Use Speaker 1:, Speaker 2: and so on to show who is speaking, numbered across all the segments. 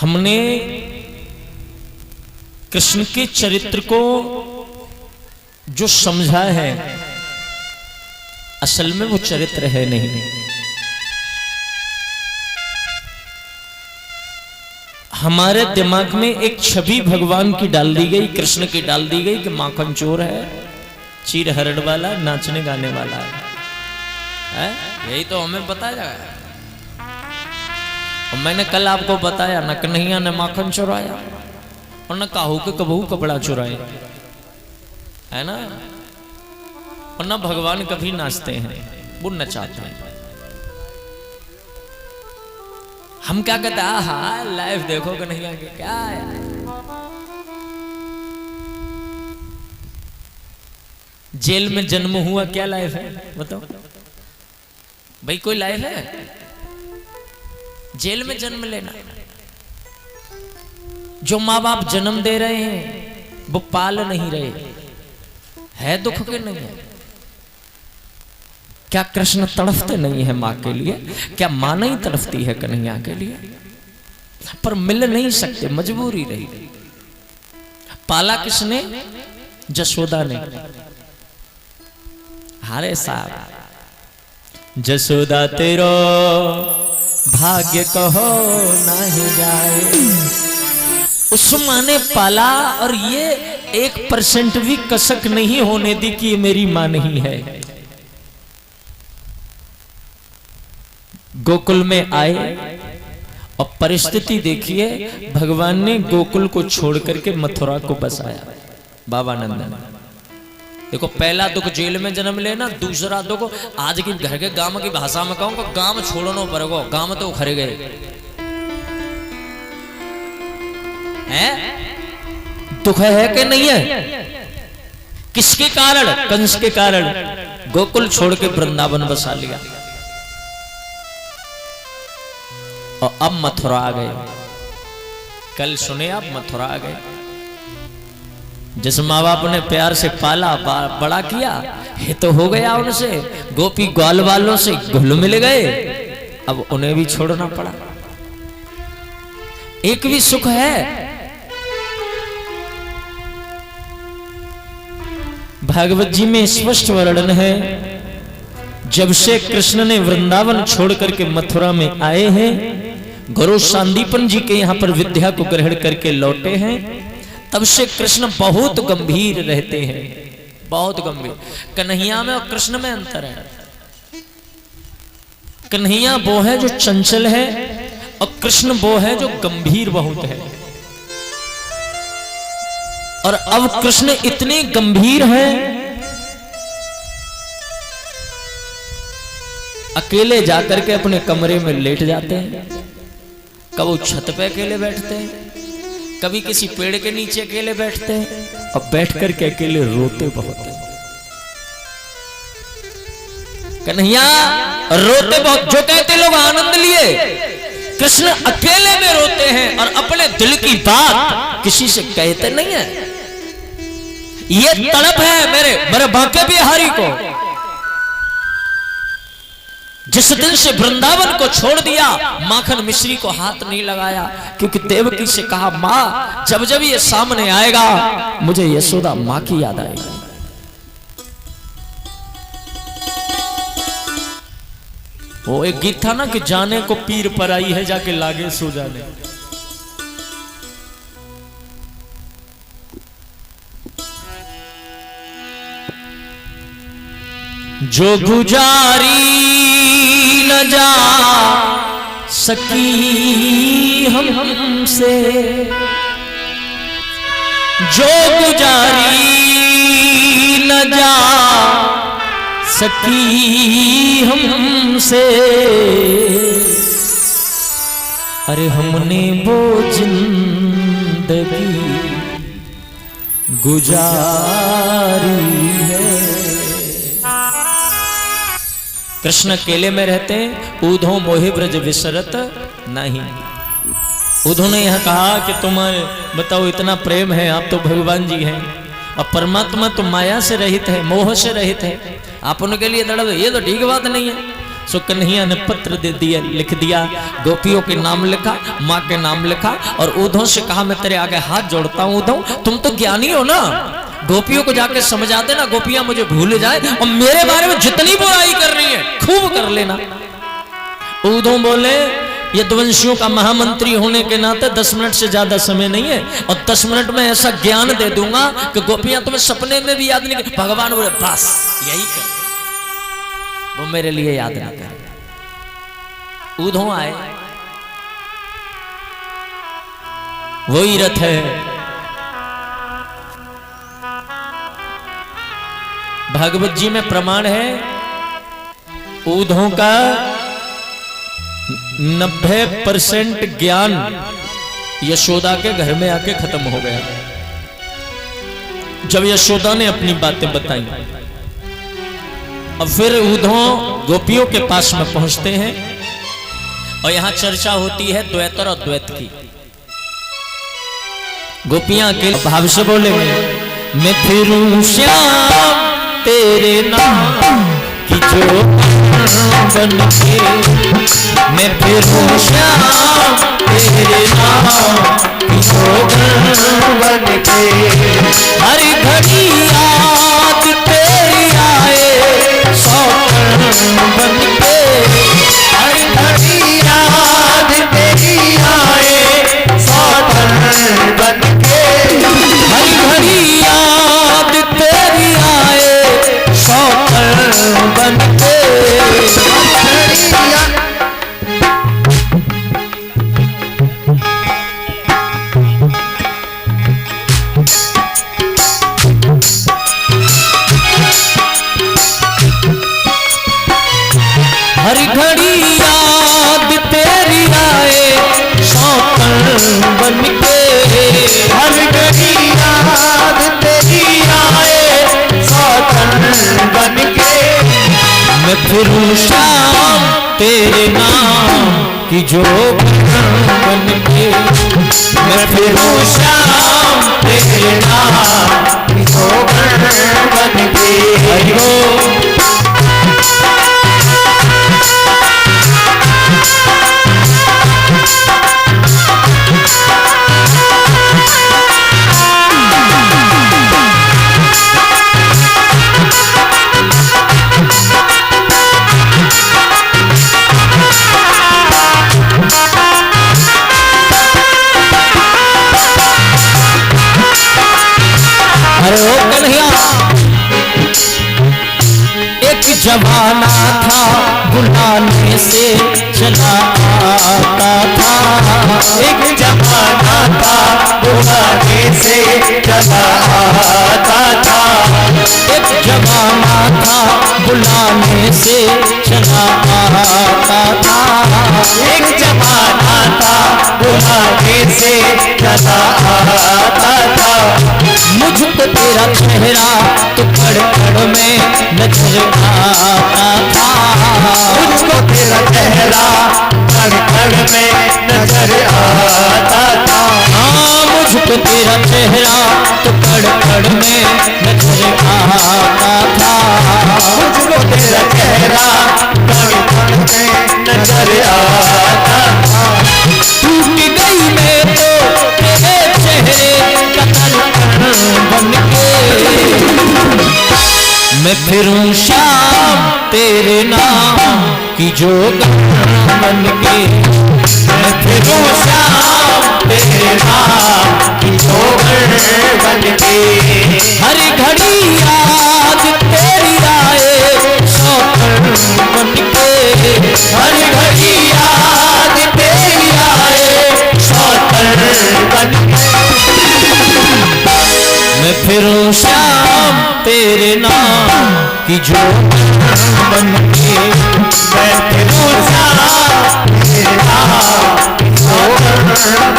Speaker 1: हमने कृष्ण के चरित्र को जो समझा है, असल में वो चरित्र है नहीं। हमारे दिमाग में एक छवि भगवान की डाल दी गई, कृष्ण की डाल दी गई कि माखन चोर है, चीर हरड़ वाला, नाचने गाने वाला है? यही तो हमें बताया है। और मैंने कल आपको बताया, न कन्हैया ने माखन चुराया और न काहू के कबहू कपड़ा चुराए, है ना। और न भगवान कभी नाचते हैं, वो नचाते हैं। हम क्या कहते हैं, हाँ लाइफ देखो कन्हैया के, क्या है। जेल में जन्म हुआ क्या लाइफ है बताओ भाई, कोई लाइफ है? जेल में जन्म लेना। जो माँ बाप जन्म दे रहे हैं वो पाल नहीं रहे, है दुख के नहीं है? क्या कृष्ण तड़फते नहीं है माँ के लिए? क्या माँ नहीं तड़फती है कन्हैया के लिए? पर मिल नहीं सकते, मजबूरी रही। पाला किसने? जसोदा ने। हारे साहब, जसोदा तेरो भाग्य कहो नहीं जाए। उस माँ ने पाला और ये 1% भी कसक नहीं होने दी कि ये मेरी माँ नहीं है। गोकुल में आए और परिस्थिति देखिए, भगवान ने गोकुल को छोड़ करके मथुरा को बसाया। बाबा नंदन देखो, पहला दुख जेल में जन्म लेना, दूसरा दुख आज की घर के गांव की भाषा में कहूं, गांव छोड़नो पड़ेगा, गांव तो उखड़ गए हैं। दुख है कि नहीं है? किसके कारण? कंस के कारण। गोकुल छोड़ के वृंदावन बसा लिया और अब मथुरा आ गए। कल सुने आप, मथुरा आ गए। जिस माँ बाप ने प्यार से पाला, बड़ा किया, हित हो गया उनसे, गोपी ग्वाल वालों से घुल मिल गए, अब उन्हें भी छोड़ना पड़ा। एक भी सुख है? भागवत जी में स्पष्ट वर्णन है, जब से कृष्ण ने वृंदावन छोड़ करके मथुरा में आए हैं, गुरु सांदीपन जी के यहां पर विद्या को ग्रहण करके लौटे हैं, तब से कृष्ण बहुत गंभीर रहते हैं, बहुत गंभीर। कन्हैया में और कृष्ण में अंतर है। कन्हैया वो है जो चंचल है और कृष्ण वो है जो गंभीर बहुत है। और अब कृष्ण इतने गंभीर हैं, अकेले जाकर के अपने कमरे में लेट जाते हैं, कभी छत पे अकेले बैठते हैं, कभी किसी पेड़ के नीचे अकेले बैठते हैं और बैठ करके अकेले रोते बहुत हैं। कन्हैया रोते बहुत, जो कहते लोग आनंद लिए, कृष्ण अकेले में रोते हैं और अपने दिल की बात किसी से कहते नहीं है। ये तड़प है मेरे बांके बिहारी को। जिस दिन से वृंदावन को छोड़ दिया, माखन मिश्री को हाथ नहीं लगाया, क्योंकि देवकी से कहा, माँ जब जब ये सामने आएगा मुझे यशोदा माँ की याद आएगी। वो एक गीत था ना कि जाने को पीर पर आई है, जाके लागे सो जाने। जो गुजारी न जा सकी हमसे, जो गुजारी न जा सकी हमसे, अरे हमने वो जिंदगी गुजारी है। कृष्ण अकेले में रहते हैं, उधो मोहि ब्रज विसरत नहीं। उधो ने यह कहा कि तुम्हारे बताओ इतना प्रेम है, आप तो भगवान जी हैं और परमात्मा तो माया से रहित है, मोह से रहित है, आप उनके लिए तड़प, ये तो ठीक बात नहीं है। सो कन्हैया ने पत्र दे दिया, लिख दिया, गोपियों के नाम लिखा, माँ के नाम लिखा और उद्धव से कहा मैं तेरे आगे हाथ जोड़ता हूँ उद्धव, तुम तो ज्ञानी हो ना, गोपियों को जाके समझा देना, गोपियां मुझे भूल जाए और मेरे बारे में जितनी बुराई कर रही है खूब कर लेना। उद्धव बोले यदुवंशियों का महामंत्री होने के नाते 10 मिनट से ज्यादा समय नहीं है और 10 मिनट में ऐसा ज्ञान दे दूंगा कि गोपियां तुम्हें सपने में भी याद नहीं कर। भगवान बोले बस यही कर, वो मेरे लिए याद ना कर। उद्धव आए, वही रथ है, भागवत जी में प्रमाण है उद्धव का 90% ज्ञान यशोदा के घर में आके खत्म हो गया। जब यशोदा ने अपनी बातें बताई और फिर उद्धव गोपियों के पास में पहुंचते हैं और यहां चर्चा होती है द्वैतर और द्वैत की। गोपियां के भाव से बोलेंगे मैं फिरूं श्याम तेरे नाम की जो बन के, मैं फिरूं श्याम तेरे नाम की जो बन के, हर घड़ी याद तेरी आए सौतन बन के, हर घड़ी याद तेरी आए सौतन बन के, हर घड़ी याद तेरी आए सौतन बन के। हर घड़ी याद तेरी आए सौतन बन के, हर घड़ी याद तेरी आए सौतन बन के, मैं फिरूं श्याम तेरे नाम की जो बन के, मैं फिरूं श्याम तेरे नाम की जो बन के। अरे ओ कन्हैया, एक जमाना था बुलाने से चला आता था, एक जमाना था बुलाने से चला आता था, एक जमाना था बुलाने से चला आता था, एक जमाना था बुलाने से चला आता था, मुझको तेरा चेहरा तो कड़ में नजर आता था, मुझको तेरा चेहरा कड़ में नजर आता था, हाँ मुझको तेरा चेहरा तो कड़ में नजर आता था, मुझको तेरा चेहरा कड़ में नजर आता था, टूट गई मैं तो तेरे चेहरे का बन के, मैं फिरूं श्याम तेरे नाम की जो बन के, मैं फिरूं श्याम तेरे नाम की जो बन के, हर घड़ी याद तेरी आए सौतन बन के, हर घड़ी याद तेरी आए सौतन बन के, मैं फिरूं श्याम तेरे नाम की जो बन के, मैं फिरूं श्याम तेरे नाम की जो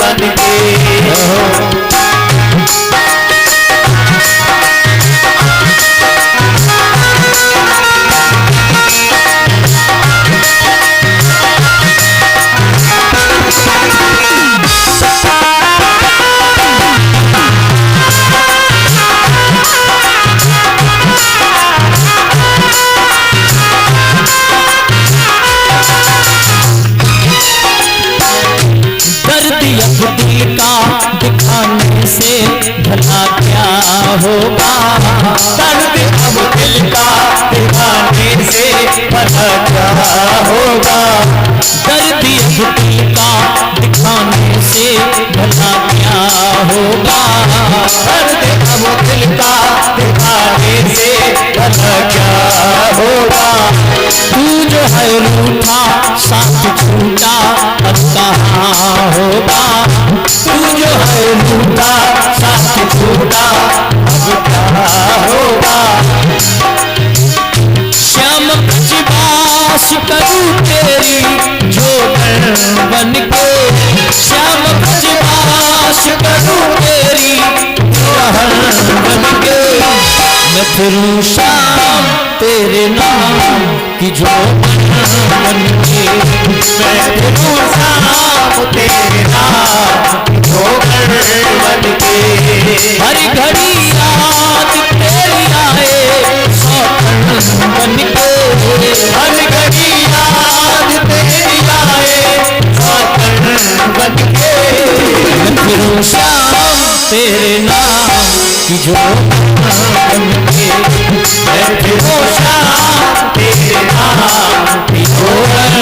Speaker 1: बन के। बन के श्याम ब्रजवास करूं तेरी दुल्हन बन के। मैं फिरूं श्याम तेरे नाम की जोगन बन के। मैं फिरूं श्याम तेरे नाम की जोगन बन के। हर घड़ी याद तेरी आए सौतन बन के। हर घड़ी याद तेरी आए सौतन बन के। मैं फिरूं श्याम तेरे नाम की जोगन बन के। मैं फिरूं श्याम तेरे नाम की जोगन।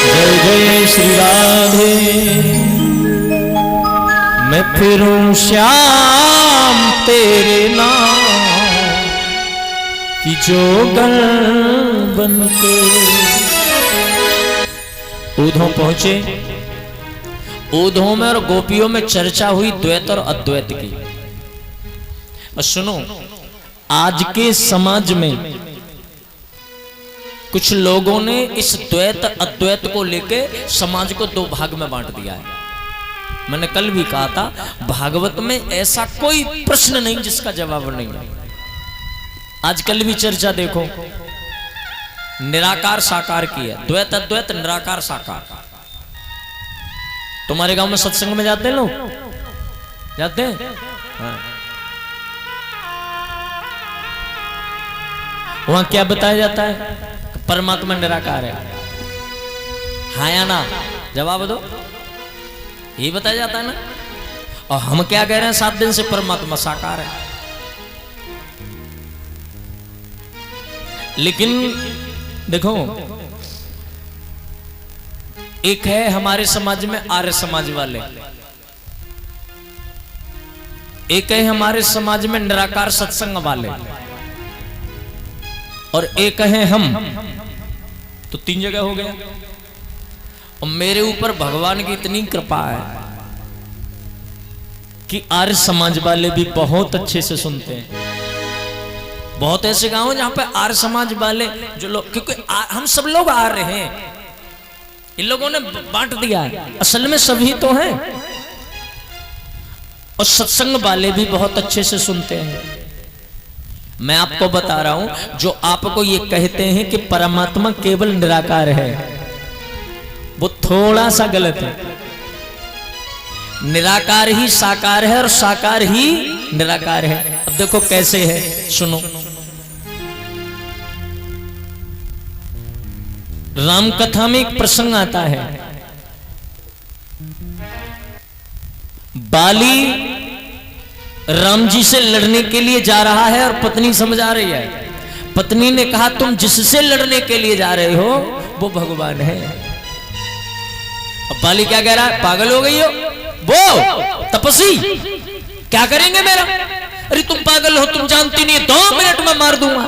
Speaker 1: जय जय श्री राधे। मैं फिरूं श्याम तेरे नाम की जोगन बन के। ऊधों पहुंचे। ऊधों में और गोपियों में चर्चा हुई द्वैत और अद्वैत की। और सुनो, आज के समाज में कुछ लोगों ने इस द्वैत अद्वैत को लेके समाज को दो भाग में बांट दिया है। मैंने कल भी कहा था, भागवत में ऐसा कोई प्रश्न नहीं जिसका जवाब नहीं है। आजकल भी चर्चा देखो, निराकार साकार की है, द्वैत अद्वैत निराकार साकार। तुम्हारे गांव में सत्संग में जाते हैं लोग? जाते हैं? हाँ। वहां क्या बताया जाता है? परमात्मा निराकार है। हाँ या ना? जवाब दो। ये बताया जाता है ना। और हम क्या कह रहे हैं? 7 दिन से परमात्मा साकार है। लेकिन देखो, एक है हमारे समाज में आर्य समाज वाले, एक है हमारे समाज में निराकार सत्संग वाले, और एक है हम। तो 3 जगह हो गया। और मेरे ऊपर भगवान की इतनी कृपा है कि आर्य समाज वाले भी बहुत अच्छे से सुनते हैं। बहुत ऐसे गांव जहां पे आर्य समाज वाले जो लोग, क्योंकि हम सब लोग आर्य हैं, इन लोगों ने बांट दिया है। असल में सभी तो हैं। और सत्संग वाले भी बहुत अच्छे से सुनते हैं। मैं आपको बता रहा हूं, जो आपको ये कहते हैं कि परमात्मा केवल निराकार है, वो थोड़ा सा गलत है। निराकार ही साकार है और साकार ही निराकार है। अब देखो कैसे है, सुनो। राम कथा में एक प्रसंग आता है। बाली राम जी से लड़ने के लिए जा रहा है और पत्नी समझा रही है। पत्नी ने कहा, तुम जिससे लड़ने के लिए जा रहे हो वो भगवान है। अब बाली क्या कह रहा है? पागल हो गई हो? वो तपस्वी क्या करेंगे मेरा? अरे तुम पागल हो, तुम जानती नहीं, 2 मिनट में मार दूंगा।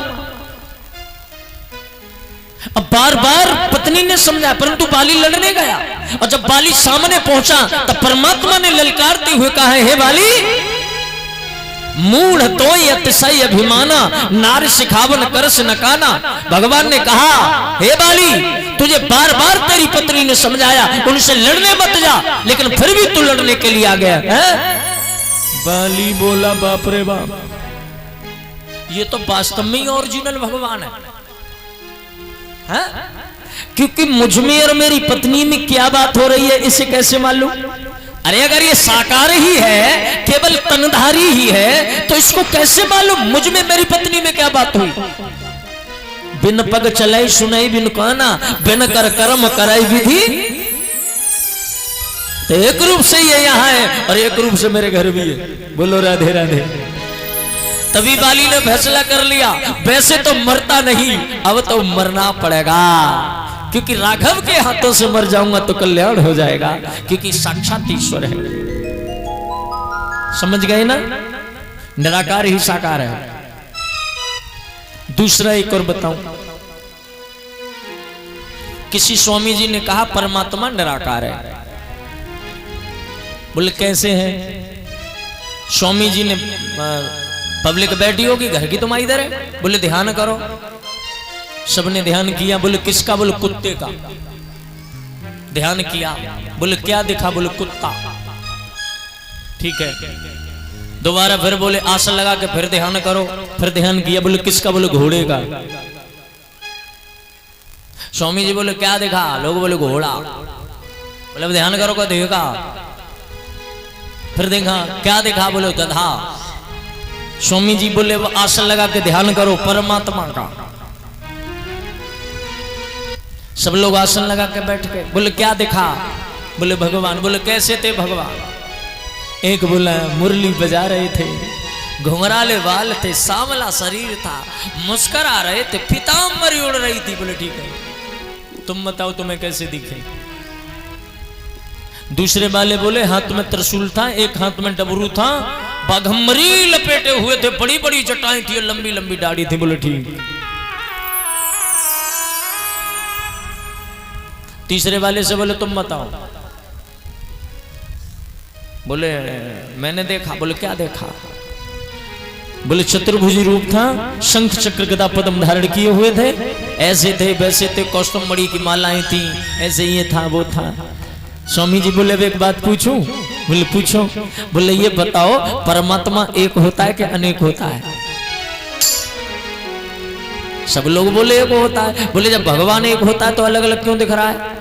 Speaker 1: अब बार बार पत्नी ने समझा, परंतु बाली लड़ने गया। और जब बाली सामने पहुंचा तब परमात्मा ने ललकारते हुए कहा, हे बाली, मूढ़ तोय अतिशय अभिमाना, नार सिखावन करस नकाना। भगवान ने कहा, हे बाली, तुझे बार बार तेरी पत्नी ने समझाया उनसे लड़ने मत जा, लेकिन फिर भी तू लड़ने के लिए आ गया है? बाली बोला, बाप रे बाप, ये तो वास्तव में ओरिजिनल भगवान है। क्योंकि मुझ में और मेरी पत्नी में क्या बात हो रही है इसे कैसे मालूम? अरे अगर ये साकार ही है, केवल तनधारी ही है, तो इसको कैसे मालूम मुझ में मेरी पत्नी में क्या बात हुई? बिन पग चलाई सुनाई बिन काना, बिन कर कर्म कराई विधि। तो एक रूप से ये यहाँ है और एक रूप से मेरे घर भी है। बोलो राधे राधे। तभी बाली ने फैसला कर लिया, वैसे तो मरता नहीं, अब तो मरना पड़ेगा, क्योंकि राघव के हाथों से मर जाऊंगा तो कल्याण हो जाएगा, क्योंकि साक्षात ईश्वर है। समझ गए ना? निराकार ही साकार है। दूसरा एक और बताऊं, किसी स्वामी जी ने कहा परमात्मा निराकार है। बोले कैसे है? स्वामी जी ने, पब्लिक बैठी होगी, घर की तुम इधर है। बोले ध्यान करो, सबने ध्यान किया, बोले किसका? बोले कुत्ते का। ध्यान किया, बोले क्या देखा? बोले कुत्ता। ठीक है, दोबारा फिर बोले आसन लगा के फिर ध्यान करो, फिर ध्यान किया, बोले किसका? बोले घोड़े का। स्वामी जी बोले क्या देखा? लोग बोले घोड़ा। बोले ध्यान करो, को देखा? फिर देखा, क्या देखा? बोले गधा। स्वामी जी बोले वो आसन लगा के ध्यान करो, परमात्मा का। सब लोग आसन लगा के बैठ गए। बोले क्या देखा? बोले भगवान। बोले कैसे थे भगवान? एक बोला मुरली बजा रहे थे, घुंघराले बाल थे, सांवला शरीर था, मुस्कुरा रहे थे, पीतांबरी उड़ रही थी। बोले ठीक है, तुम बताओ तुम्हें कैसे दिखे? दूसरे वाले बोले हाथ में त्रिशूल था, एक हाथ में डबरू था, बाघम्बरी लपेटे हुए थे, बड़ी बड़ी जटाएं थी, लंबी लंबी दाढ़ी थी। बोले ठीक। तीसरे वाले से बोले तुम बताओ। बोले मैंने देखा। बोले क्या देखा? बोले चतुर्भुजी रूप था, शंख चक्र गदा पद्म धारण किए हुए थे, ऐसे थे वैसे थे, कौस्तुभमणि की मालाएं थी, ऐसे ये था वो था। स्वामी जी बोले अब एक बात पूछूं? बोले पूछो। बोले ये बताओ परमात्मा एक होता है कि अनेक होता है? सब लोग बोले एक होता है। बोले जब भगवान एक होता है तो अलग अलग क्यों दिख रहा है?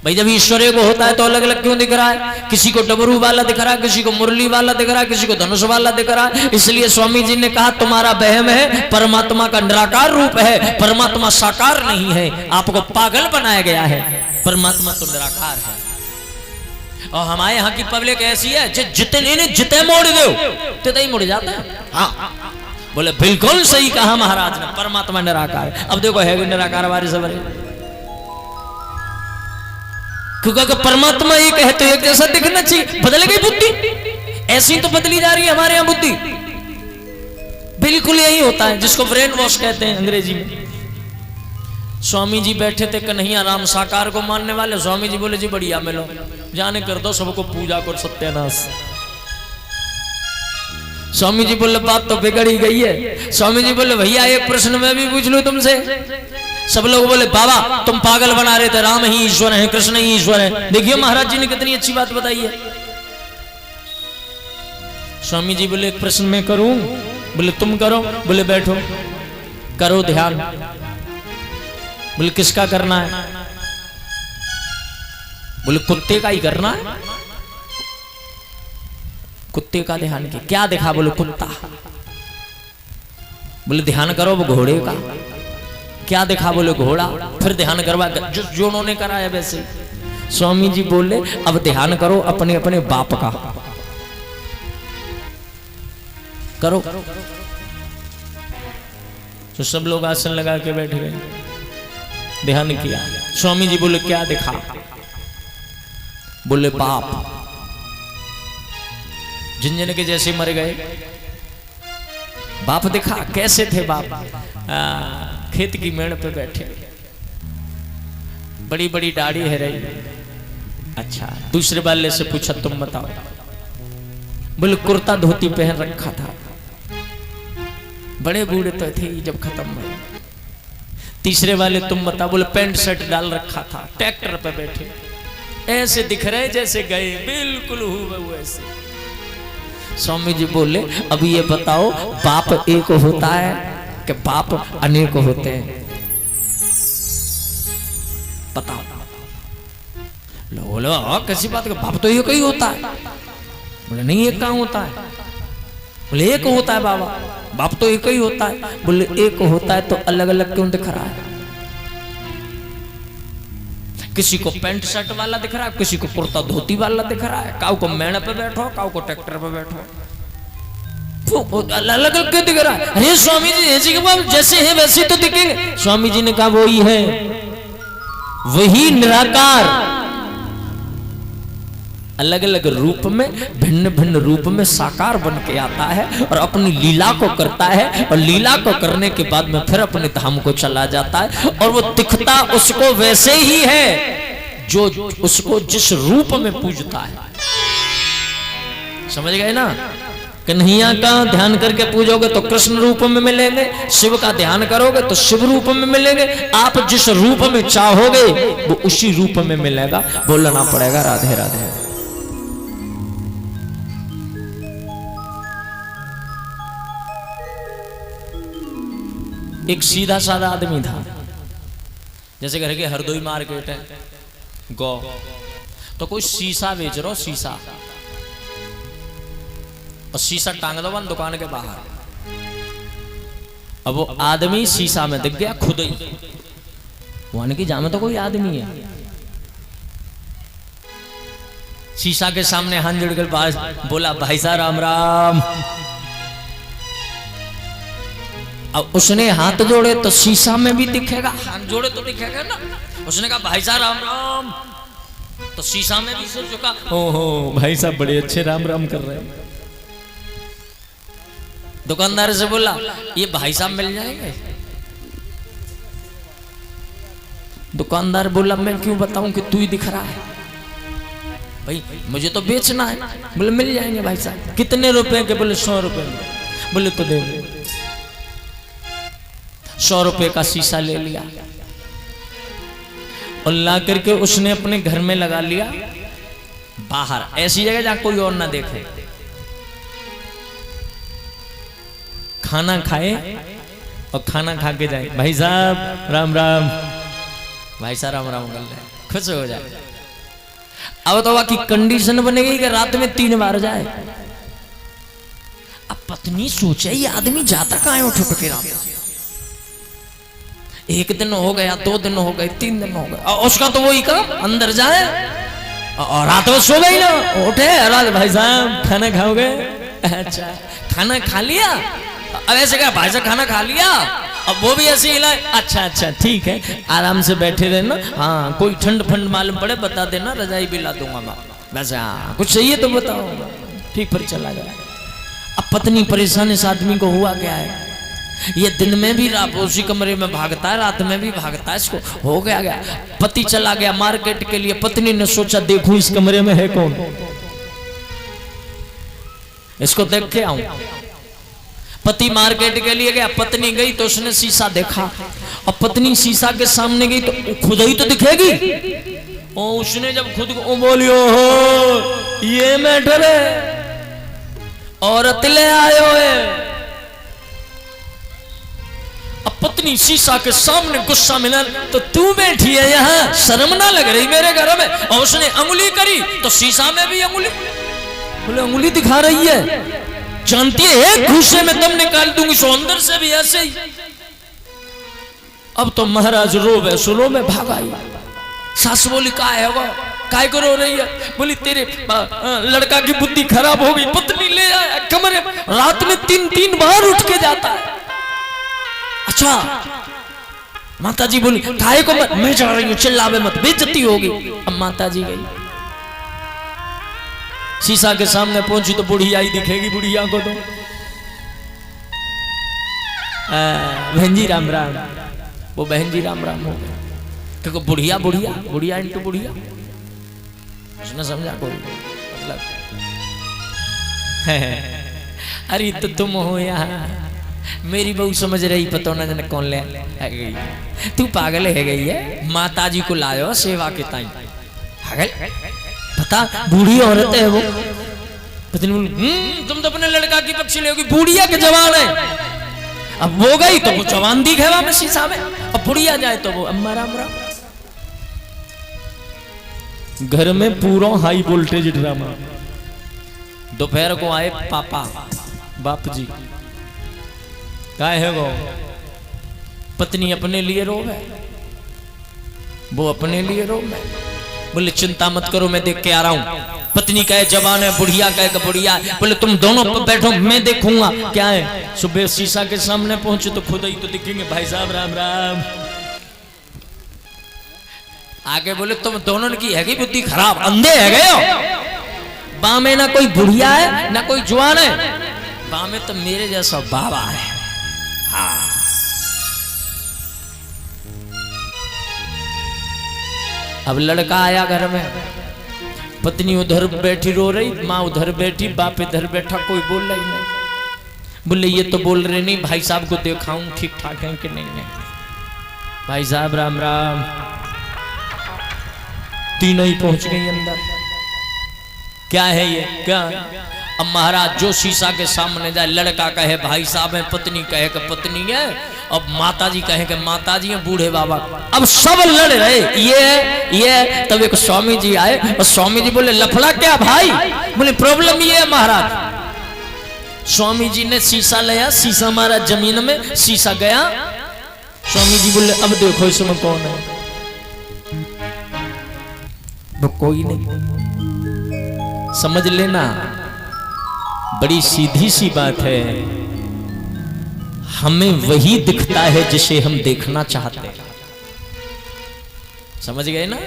Speaker 1: भाई जब ईश्वर एक होता है तो अलग अलग क्यों दिख रहा है? किसी को डबरू वाला दिख रहा है, किसी को मुरली वाला दिख रहा है, किसी को धनुष वाला दिख रहा है। इसलिए स्वामी जी ने कहा तुम्हारा वहम है, परमात्मा का निराकार रूप है, परमात्मा साकार नहीं है, आपको पागल बनाया गया है, परमात्मा तो निराकार है। और हमारे यहाँ की पब्लिक ऐसी है जितने जिते मोड़ दो तिते ही मुड़ जाता है। हाँ बोले बिल्कुल सही कहा महाराज ने, परमात्मा निराकार है। अब देखो है निराकार वाले सब, क्योंकि अगर परमात्मा एक है तो एक जैसा दिखना चाहिए। बदल गई बुद्धि, ऐसी तो बदली जा रही है हमारे यहाँ बुद्धि। बिल्कुल यही होता है जिसको ब्रेन वॉश कहते हैं अंग्रेजी में। स्वामी जी बैठे थे कन्हैया राम साकार को मानने वाले। स्वामी जी बोले जी बढ़िया मिलो, जाने कर दो सबको पूजा कर सत्यानाश। स्वामी जी बोले बात तो बिगड़ ही गई है। स्वामी जी बोले भैया एक प्रश्न मैं भी पूछ लूं तुमसे। सब लोग बोले बाबा तुम पागल बना रहे थे, राम ही ईश्वर है, कृष्ण ही ईश्वर है। देखिए महाराज जी ने कितनी अच्छी बात बताई है। स्वामी जी बोले एक प्रश्न मैं करूं? बोले तुम करो। बोले बैठो करो ध्यान। बोले किसका करना है? बोले कुत्ते का ही करना है। कुत्ते का ध्यान किया, क्या देखा? बोले कुत्ता। बोले ध्यान करो वो घोड़े का। क्या देखा? बोले घोड़ा। फिर ध्यान करवा जो उन्होंने कराया वैसे। स्वामी जी बोले अब ध्यान करो अपने अपने बाप का करो। तो सब लोग आसन लगा के बैठ गए, ध्यान किया। स्वामी जी बोले क्या देखा? बोले बाप झिंझन के जैसे मर गए। बाप देखा कैसे थे बाप? खेत की मेड़ पे बैठे, बड़ी बड़ी दाढ़ी है रही। अच्छा दूसरे वाले से पूछा तुम बताओ। बोले कुर्ता धोती पहन रखा था, बड़े बूढ़े तो थे जब खत्म हुए। तीसरे वाले तुम बताओ। बोले पैंट शर्ट डाल रखा था, ट्रैक्टर पे बैठे, ऐसे दिख रहे जैसे गए, बिल्कुल हूबहू ऐसे। स्वामी जी बोले अब ये बताओ बाप एक होता है कि बाप अनेक होते हैं? बताओ। बोले कैसी बात है, बाप तो एक ही होता है। बोले नहीं एक कहाँ होता है? बोले एक होता है बाबा, बाप तो एक ही होता है। बोले एक होता है तो अलग अलग क्यों दिख रहा है? किसी को पैंट शर्ट वाला दिख रहा है, किसी को कुर्ता धोती वाला दिख रहा है, काऊ को मेड़ पे बैठो, काऊ को ट्रैक्टर पे बैठो, अलग अलग क्यों दिख रहा है? अरे स्वामी जी ऐसे जैसे है वैसे तो दिखेंगे। स्वामी जी ने कहा वही है, वही निराकार अलग अलग रूप में, भिन्न भिन्न रूप में साकार बन के आता है और अपनी लीला को करता है, और लीला को करने के बाद में फिर अपने धाम को चला जाता है। और वो दिखता उसको वैसे ही है जो उसको जिस रूप में पूजता है। समझ गए ना? कन्हैया का ध्यान करके पूजोगे तो कृष्ण रूप में मिलेंगे, शिव का ध्यान करोगे तो शिव रूप में मिलेंगे। आप जिस रूप में चाहोगे वो उसी रूप में मिलेगा। बोलना पड़ेगा राधे राधे। एक सीधा साधा आदमी था, जैसे घर के हरदोई मार्केट है गौ, तो कोई शीशा बेच रहा हो, शीशा, और शीशा टांग दो वन दुकान के बाहर। अब वो आदमी शीशा में दिख गया खुद ही, वन की जामे तो कोई आदमी है। शीशा के सामने हाथ जोड़कर पास बोला, भाई साहब राम राम। अब उसने हाथ जोड़े तो शीशा में भी दिखेगा, हाथ जोड़े तो दिखेगा ना। उसने कहा भाई साहब राम राम, तो शीशा में भी सोच चुका, ओहो भाई साहब बड़े अच्छे राम राम कर रहे हैं। दुकानदार से बोला, ये भाई साहब मिल जाएंगे? दुकानदार बोला, मैं क्यों बताऊं कि तू ही दिख रहा है भाई, मुझे तो बेचना है। बोले मिल जाएंगे भाई साहब। कितने रुपए के? बोले 100 रुपए। बोले तो दे 100 रुपए का शीशा ले लिया और ला करके उसने अपने घर में लगा लिया, बाहर ऐसी जगह जहां कोई और ना देखे। खाना खाए और खाना खा के जाए, भाई साहब राम राम, भाई साहब राम राम कर ले, खुश हो जाए। अब तो की कंडीशन बनेगी कि रात में 3 बार जाए। अब पत्नी सोचे ये आदमी जाता कहां है उठ के रात? 1 दिन हो गया, 2 दिन हो गए, 3 दिन हो गए, और उसका तो वही काम, अंदर जाए और रात में सो गई ना, उठे रात, भाई साहब खाना खाओगे? अच्छा खाना खा लिया। अब ऐसे क्या भाई साहब खाना खा लिया? अब वो भी ऐसे हिलाए, अच्छा अच्छा ठीक है, आराम से बैठे रहना, हाँ कोई ठंड फंड मालूम पड़े बता देना, रजाई भी ला दूंगा मैं, वैसे हाँ कुछ चाहिए तो बताओ, ठीक पर चला जाए। अब पत्नी परेशान, इस आदमी को हुआ क्या है, ये दिन में भी उसी कमरे में भागता है, रात में भी भागता है, इसको हो गया। पति चला गया मार्केट के लिए, पत्नी ने सोचा देखूं इस कमरे में है कौन, इसको देख के आऊं। पति मार्केट के लिए गया, पत्नी गई तो उसने शीशा देखा, और पत्नी शीशा के सामने गई तो खुद ही तो दिखेगी। और उसने जब खुद को बोलियो हो ये मैटर है, औरत ले आयो है। अब पत्नी शीशा के सामने गुस्सा मिला, तो तू बैठी है यहाँ, शर्म ना लग रही मेरे घर में? और उसने अंगुली करी तो शीशा में भी अंगुली, बोले अंगुली दिखा रही है, जानती है एक घूसे में दम निकाल दूंगी, सो अंदर से भी ऐसे ही। अब तो महाराज रोवे सुनो में भाग आई। सास बोली का है वो, काय को रो रही है? बोली तेरे लड़का की बुद्धि खराब हो गई। पत्नी ले आया कमरे, रात में 3 बार उठ के जाता है। अच्छा माता जी बोली काय को मत, मैं जा रही हूँ, चिल्लावे मत, बेइज्जती होगी। अब माता जी गई, शीशा के सामने पहुंची तो बुढ़िया ही दिखेगी, बुढ़िया को तो बहन जी राम राम, वो बहन जी राम राम हो गए, क्योंकि बुढ़िया बुढ़िया बुढ़िया इंटू बुढ़िया, उसने समझा कोई मतलब अरे तो तुम हो यहाँ, मेरी बहू समझ रही, पता ना जाने कौन ले गई, तू पागल है गई है, माता जी को लायो सेवा के ताई, पता बूढ़ी औरत है वो। पत्नी बोली तुम तो अपने लड़का की पक्षी ले होगी, बुढ़िया के जवान है। अब वो गई तो वो जवान दिखे वहां में शीशा में, और बुढ़िया जाए तो वो अम्मा राम राम। घर में पूरा हाई वोल्टेज ड्रामा। दोपहर को आए पापा बाप जी, क्या है वो? पत्नी अपने लिए रोवे, वो अपने लिए रोवे। बोले चिंता मत करो मैं देख के आ रहा हूं। पत्नी कहे जवान है, बुढ़िया कहे बुढ़िया। बोले तुम दोनों बैठो मैं देखूंगा क्या है। सुबह शीशा के सामने पहुंचे तो खुद ही तो दिखेंगे, भाई साहब राम राम। आगे बोले तुम दोनों की है बुद्धि खराब, अंधे है गए हो। बाँ में ना कोई बुढ़िया है ना कोई जवान है, बाँ में तो मेरे जैसा बाबा है। हाँ अब लड़का आया घर में, पत्नी उधर बैठी रो रही, माँ उधर बैठी, बाप इधर बैठा, कोई बोल रहा ही नहीं। बोले ये तो बोल रहे नहीं, भाई साहब को दिखाऊं ठीक ठाक है कि नहीं। नहीं भाई साहब राम राम। तीनों ही पहुंच गई अंदर। क्या है ये, क्या? अब महाराज जो शीशा के सामने जाए, लड़का कहे भाई साहब है, पत्नी कहे कि पत्नी है, अब माता जी कहे कि माता जी है, बूढ़े बाबा, अब सब लड़ रहे ये। तब एक स्वामी जी आए और स्वामी जी बोले लफड़ा क्या भाई? बोले प्रॉब्लम ये है महाराज। स्वामी जी ने शीशा लिया, शीशा मारा जमीन में, शीशा गया। स्वामी जी बोले अब देखो इसमें कौन है? वो कोई नहीं। समझ लेना, बड़ी सीधी सी बात है। हमें वही दिखता है जिसे हम देखना चाहते हैं। समझ गए ना?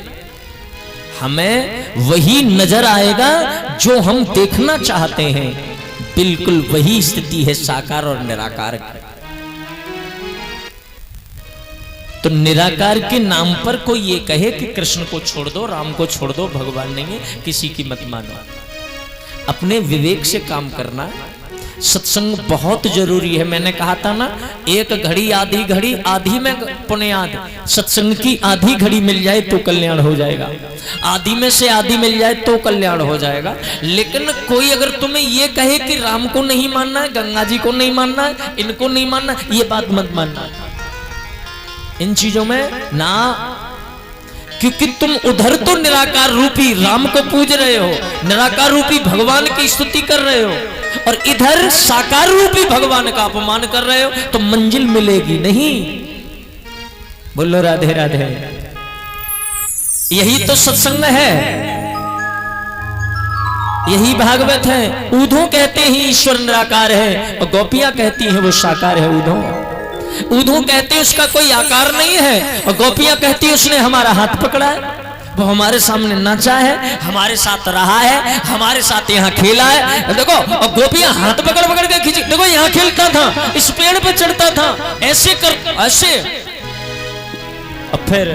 Speaker 1: हमें वही नजर आएगा जो हम देखना चाहते हैं। बिल्कुल वही स्थिति है साकार और निराकार की। तो निराकार के नाम पर कोई ये कहे कि कृष्ण को छोड़ दो, राम को छोड़ दो, भगवान नहीं है, किसी की मत मानो। अपने विवेक से काम करना। सत्संग बहुत जरूरी है। मैंने कहा था ना, एक घड़ी आधी घड़ी, आधी में पुण्याद। सत्संग की आधी घड़ी मिल जाए तो कल्याण हो जाएगा, आधी में से आधी मिल जाए तो कल्याण हो जाएगा। लेकिन कोई अगर तुम्हें ये कहे कि राम को नहीं मानना है, गंगा जी को नहीं मानना है, इनको नहीं मानना, ये बात मत मानना। इन चीजों में ना, क्योंकि तुम उधर तो निराकार रूपी राम को पूज रहे हो, निराकार रूपी भगवान की स्तुति कर रहे हो, और इधर साकार रूपी भगवान का अपमान कर रहे हो, तो मंजिल मिलेगी नहीं। बोलो राधे राधे। यही तो सत्संग है, यही भागवत है। ऊधो कहते हैं ईश्वर निराकार है, और गोपियां कहती हैं वो साकार है। ऊधो कहते हैं उसका कोई आकार नहीं है, और गोपियां कहती हैं उसने हमारा हाथ पकड़ा है, वो हमारे सामने नाचा है, हमारे साथ रहा है, हमारे साथ यहाँ खेला है। देखो, और गोपियां हाथ पकड़ पकड़ के खींची, देखो यहाँ खेलता था, इस पेड़ पे चढ़ता था, ऐसे कर ऐसे। अब फिर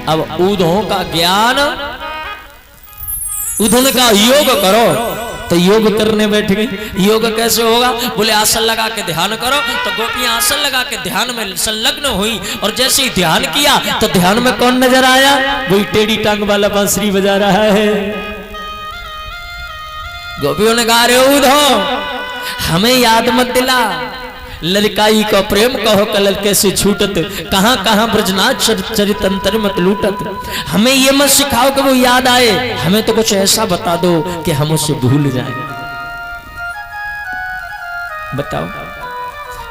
Speaker 1: अब ऊधों का ज्ञान, ऊधों ने कहा योग करो, तो योग करने बैठ गई। योग कैसे होगा? बोले आसन लगा के ध्यान करो। तो गोपियां आसन लगा के ध्यान में संलग्न हुई, और जैसे ही ध्यान किया तो ध्यान में कौन नजर आया? वही टेढ़ी टांग वाला बांसुरी बजा रहा है। गोपियों ने कहा रे ऊधो, हमें याद मत दिला, लड़काई को प्रेम कहो कलल कैसे छूटत, कहां कहां ब्रजनाथ चरित अंतर मत लूटत। हमें ये मत सिखाओ कि वो याद आए, हमें तो कुछ ऐसा बता दो कि हम उसे भूल जाएं। बताओ,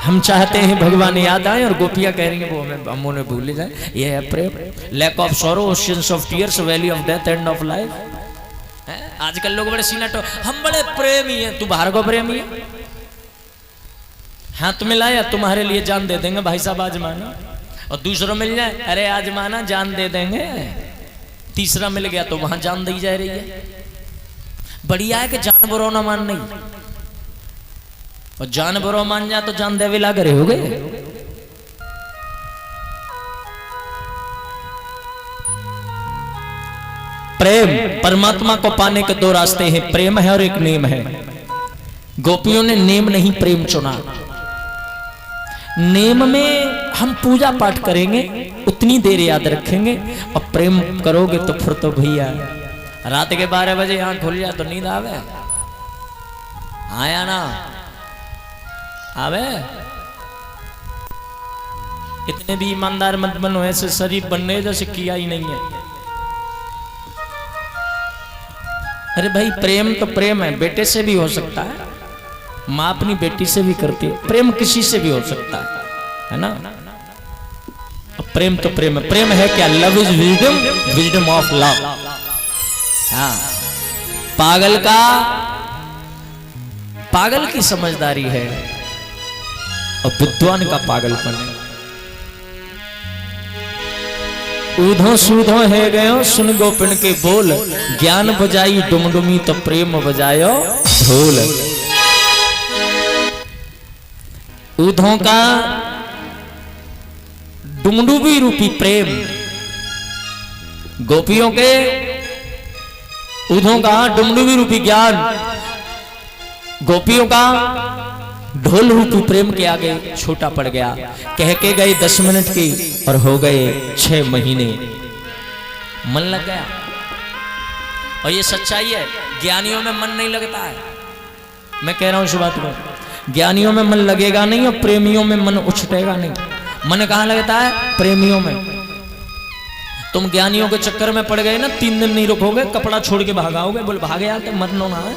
Speaker 1: हम चाहते हैं भगवान याद आए, और गोपियां कह रही हैं वो हम उन्हें भूल जाए। ये है प्रेम। Lack of sorrow, oceans of tears, valley of death, end of life. आजकल लोग बड़े सीना टो, हम बड़े प्रेमी हैं। तू बाहर को प्रेमी है? हाथ मिलाया, तुम्हारे लिए जान दे देंगे भाई साहब, आजमाना। और दूसरों मिल जाए, अरे आजमाना, जान दे देंगे। तीसरा मिल गया तो वहां जान दी जा रही है। बढ़िया है कि जानवरों ना मान नहीं, और जानवरों मान जा तो जान देवे ला करे हो गए। प्रेम, परमात्मा को पाने के दो रास्ते हैं, प्रेम है और एक नेम है। गोपियों ने नेम नहीं प्रेम चुना। नेम में हम पूजा पाठ करेंगे, उतनी देर याद रखेंगे, और प्रेम करोगे तो फिर तो भैया रात के 12 बजे आंख खुल जाए तो नींद आवे। आया ना आवे। इतने भी ईमानदार मत बनो, ऐसे शरीफ बनने जैसे किया ही नहीं है। अरे भाई, प्रेम तो प्रेम है, बेटे से भी हो सकता है, माँ अपनी बेटी से भी करती है, प्रेम किसी से भी हो सकता है ना। प्रेम तो प्रेम है। प्रेम है क्या? Love is wisdom, wisdom of love. हाँ, पागल की समझदारी है, और विद्वान का पागलपन है। ऊधो सूधो है गयो, सुन गोपिन के बोल, ज्ञान बजाई डुमडुमी तो प्रेम बजायो ढोल। ऊधों का डुमडुबी रूपी प्रेम, गोपियों के उधों का डुमडुबी रूपी ज्ञान, गोपियों का ढोल रूपी प्रेम के आगे छोटा पड़ गया। कह के गए 10 मिनट की और हो गए 6 महीने। मन लग गया। और ये सच्चाई है, ज्ञानियों में मन नहीं लगता है। मैं कह रहा हूं इस बात को, ज्ञानियों में मन लगेगा नहीं और प्रेमियों में मन उछटेगा नहीं। मन कहां लगता है? प्रेमियों में। तुम ज्ञानियों के चक्कर में पड़ गए ना, 3 दिन नहीं रुकोगे, कपड़ा छोड़ के भागाओगे, बोल भागे यार, मरनो ना है।